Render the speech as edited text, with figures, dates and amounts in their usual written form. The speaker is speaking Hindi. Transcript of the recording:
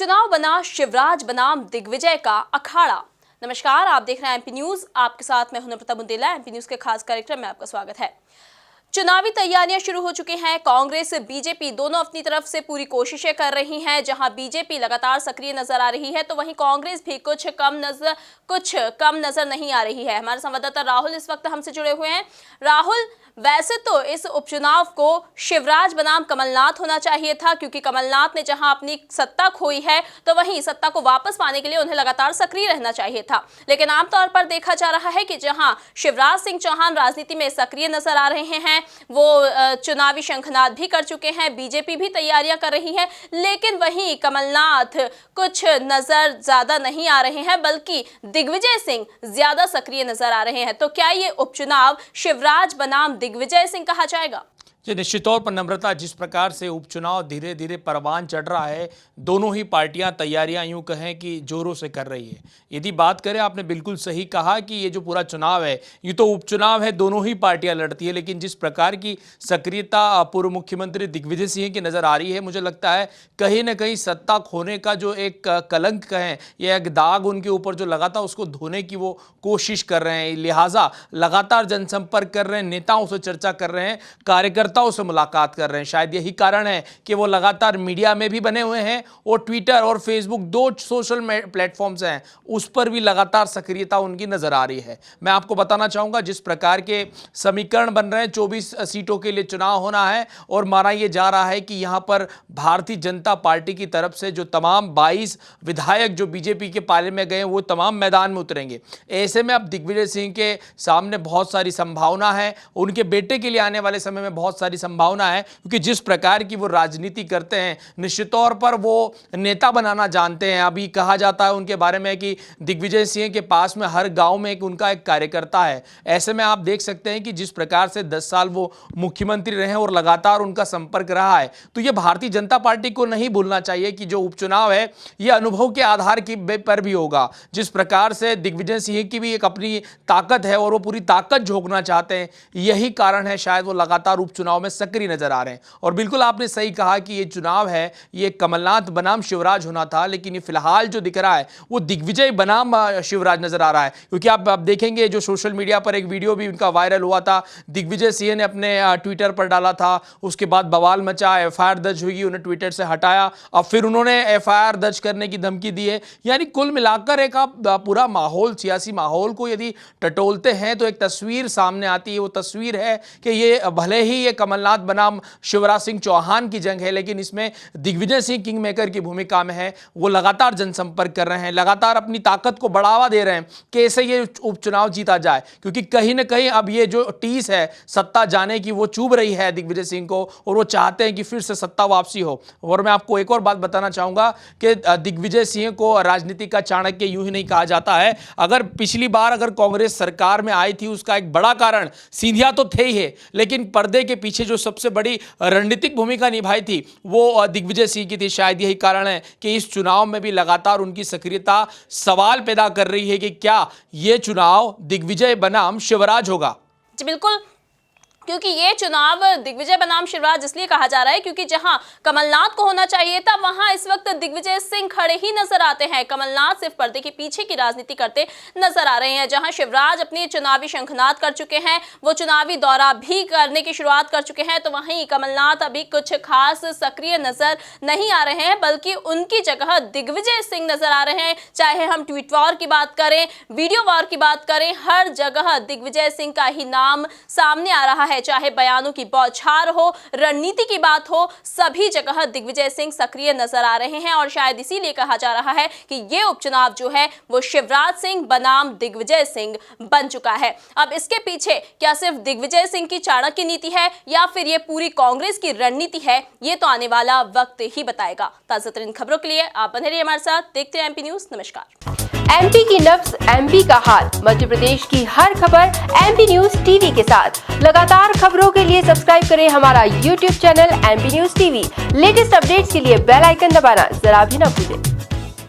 उपचुनाव बना शिवराज बनाम दिग्विजय का अखाड़ा। नमस्कार, आप देख रहे हैं एमपी न्यूज। आपके साथ मैं हुनरप्रताप बुंदेला। एमपी न्यूज के खास कार्यक्रम में आपका स्वागत है। चुनावी तैयारियां शुरू हो चुकी हैं। कांग्रेस बीजेपी दोनों अपनी तरफ से पूरी कोशिशें कर रही हैं। जहां बीजेपी लगातार सक्रिय नजर आ रही है तो वहीं कांग्रेस भी कुछ कम नजर नहीं आ रही है। हमारे संवाददाता राहुल इस वक्त हमसे जुड़े हुए हैं। राहुल, वैसे तो इस उपचुनाव को शिवराज बनाम कमलनाथ होना चाहिए था, क्योंकि कमलनाथ ने जहां अपनी सत्ता खोई है तो वहीं सत्ता को वापस पाने के लिए उन्हें लगातार सक्रिय रहना चाहिए था। लेकिन आमतौर पर देखा जा रहा है कि जहां शिवराज सिंह चौहान राजनीति में सक्रिय नजर आ रहे हैं, वो चुनावी शंखनाद भी कर चुके हैं, बीजेपी भी तैयारियां कर रही है, लेकिन वहीं कमलनाथ कुछ नजर ज्यादा नहीं आ रहे हैं, बल्कि दिग्विजय सिंह ज्यादा सक्रिय नजर आ रहे हैं। तो क्या ये उपचुनाव शिवराज बनाम दिग्विजय सिंह कहा जाएगा? जी, निश्चित तौर पर नम्रता, जिस प्रकार से उपचुनाव धीरे धीरे परवान चढ़ रहा है, दोनों ही पार्टियां तैयारियां यूं कहें कि जोरों से कर रही है। यदि बात करें, आपने बिल्कुल सही कहा कि ये जो पूरा चुनाव है ये तो उपचुनाव है, दोनों ही पार्टियां लड़ती है, लेकिन जिस प्रकार की सक्रियता पूर्व मुख्यमंत्री दिग्विजय सिंह की नज़र आ रही है, मुझे लगता है कहीं ना कहीं सत्ता खोने का जो एक कलंक कहें या एक दाग उनके ऊपर जो लगा था, उसको धोने की वो कोशिश कर रहे हैं। लिहाजा लगातार जनसंपर्क कर रहे हैं, नेताओं से चर्चा कर रहे हैं, कार्यकर्ताओं से मुलाकात कर रहे हैं। शायद यही कारण है कि वो लगातार मीडिया में भी बने हुए हैं और ट्विटर और फेसबुक, दो सोशल प्लेटफॉर्म्स हैं, उस पर भी लगातार सक्रियता उनकी नजर आ रही है। मैं आपको बताना चाहूंगा, जिस प्रकार के समीकरण बन रहे हैं, 24 सीटों के लिए चुनाव होना है और माना यह जा रहा है कि यहां पर भारतीय जनता पार्टी की तरफ से जो तमाम 22 विधायक जो बीजेपी के पाले में गए, वो तमाम मैदान में उतरेंगे। ऐसे में अब दिग्विजय सिंह के सामने बहुत सारी संभावना है, उनके बेटे के लिए आने वाले समय में बहुत सारी संभावना है, क्योंकि जिस प्रकार की वो राजनीति करते हैं, निश्चित तौर पर वो नेता बनाना जानते हैं। अभी कहा जाता है उनके बारे में कि दिग्विजय सिंह के पास में हर गांव में उनका एक कार्यकर्ता है। ऐसे में आप देख सकते हैं कि जिस प्रकार से 10 साल वो मुख्यमंत्री रहे और लगातार उनका संपर्क रहा है, तो ये भारतीय जनता पार्टी को नहीं भूलना चाहिए कि जो उपचुनाव है ये अनुभव के आधार पर भी होगा। जिस प्रकार से दिग्विजय सिंह की भी एक अपनी ताकत है और वो पूरी ताकत झोंकना चाहते हैं, यही कारण है शायद वो लगातार उपचुनाव में सक्रिय नजर आ रहे हैं। और बिल्कुल आपने सही कहा कि ये चुनाव है, ये कमलनाथ बनाम शिवराज होना था, लेकिन ये फिलहाल जो दिख रहा है वो दिग्विजय बनाम शिवराज नजर आ रहा है। क्योंकि आप देखेंगे, जो सोशल मीडिया पर एक वीडियो भी उनका वायरल हुआ था, दिग्विजय सिंह ने अपने ट्विटर पर डाला था, उसके बाद बवाल मचा, एफआईआर दर्ज हुई, उन्हें ट्विटर से हटाया, अब फिर उन्होंने एफआईआर दर्ज करने की धमकी दी है। यानी कुल मिलाकर एक आप पूरा माहौल, सियासी माहौल को यदि टटोलते हैं तो एक तस्वीर सामने आती है। वो तस्वीर है कि ये भले ही ये कमलनाथ बनाम शिवराज सिंह चौहान की जंग है, लेकिन इसमें दिग्विजय सिंह किंग मेकर की भूमिका में है। वो लगातार जनसंपर्क कर रहे हैं, लगातार अपनी ताकत को बढ़ावा दे रहे हैं कि कैसे ये उपचुनाव जीता जाए, क्योंकि कहीं ना कहीं अब ये जो टीस है सत्ता जाने की, वो चुभ रही है दिग्विजय सिंह को, और वो चाहते हैं कि फिर से सत्ता वापसी हो। और मैं आपको एक और बात बताना चाहूंगा कि दिग्विजय सिंह को राजनीति का चाणक्य यूं ही नहीं कहा जाता है। अगर पिछली बार कांग्रेस सरकार में आई थी, उसका एक बड़ा कारण सिंधिया तो थे ही है, लेकिन पर्दे के पीछे जो सबसे बड़ी रणनीतिक भूमिका निभाई थी वो दिग्विजय सिंह की थी। शायद यही कारण है कि इस चुनाव में भी लगातार उनकी सक्रियता सवाल पैदा कर रही है कि क्या ये चुनाव दिग्विजय बनाम शिवराज होगा। जी बिल्कुल, क्योंकि ये चुनाव दिग्विजय बनाम शिवराज इसलिए कहा जा रहा है क्योंकि जहां कमलनाथ को होना चाहिए था, वहां इस वक्त दिग्विजय सिंह खड़े ही नजर आते हैं। कमलनाथ सिर्फ पर्दे के पीछे की राजनीति करते नजर आ रहे हैं। जहां शिवराज अपनी चुनावी शंखनाद कर चुके हैं, वो चुनावी दौरा भी करने की शुरुआत कर चुके हैं, तो वहीं कमलनाथ अभी कुछ खास सक्रिय नजर नहीं आ रहे हैं, बल्कि उनकी जगह दिग्विजय सिंह नजर आ रहे हैं। चाहे हम ट्वीट वॉर की बात करें, वीडियो वॉर की बात करें, हर जगह दिग्विजय सिंह का ही नाम सामने आ रहा है। चाहे बयानों की बौछार हो, रणनीति की बात हो, सभी जगह दिग्विजय सिंह सक्रिय नजर आ रहे हैं। और शायद इसीलिए कहा जा रहा है कि यह उपचुनाव जो है वो शिवराज सिंह बनाम दिग्विजय सिंह बन चुका है। अब इसके पीछे क्या सिर्फ दिग्विजय सिंह की चाणक्य नीति है या फिर यह पूरी कांग्रेस की रणनीति है, ये तो आने वाला वक्त ही बताएगा। ताजा तरीन खबरों के लिए आप बने रहिए हमारे साथ, देखते हैं एमपी न्यूज। नमस्कार। एमपी की नब्ज, एमपी का हाल, मध्य प्रदेश की हर खबर एमपी न्यूज टीवी के साथ। लगातार खबरों के लिए सब्सक्राइब करें हमारा YouTube channel MP news TV. Latest updates के लिए बेल आइकन दबाना जरा भी न भूलें।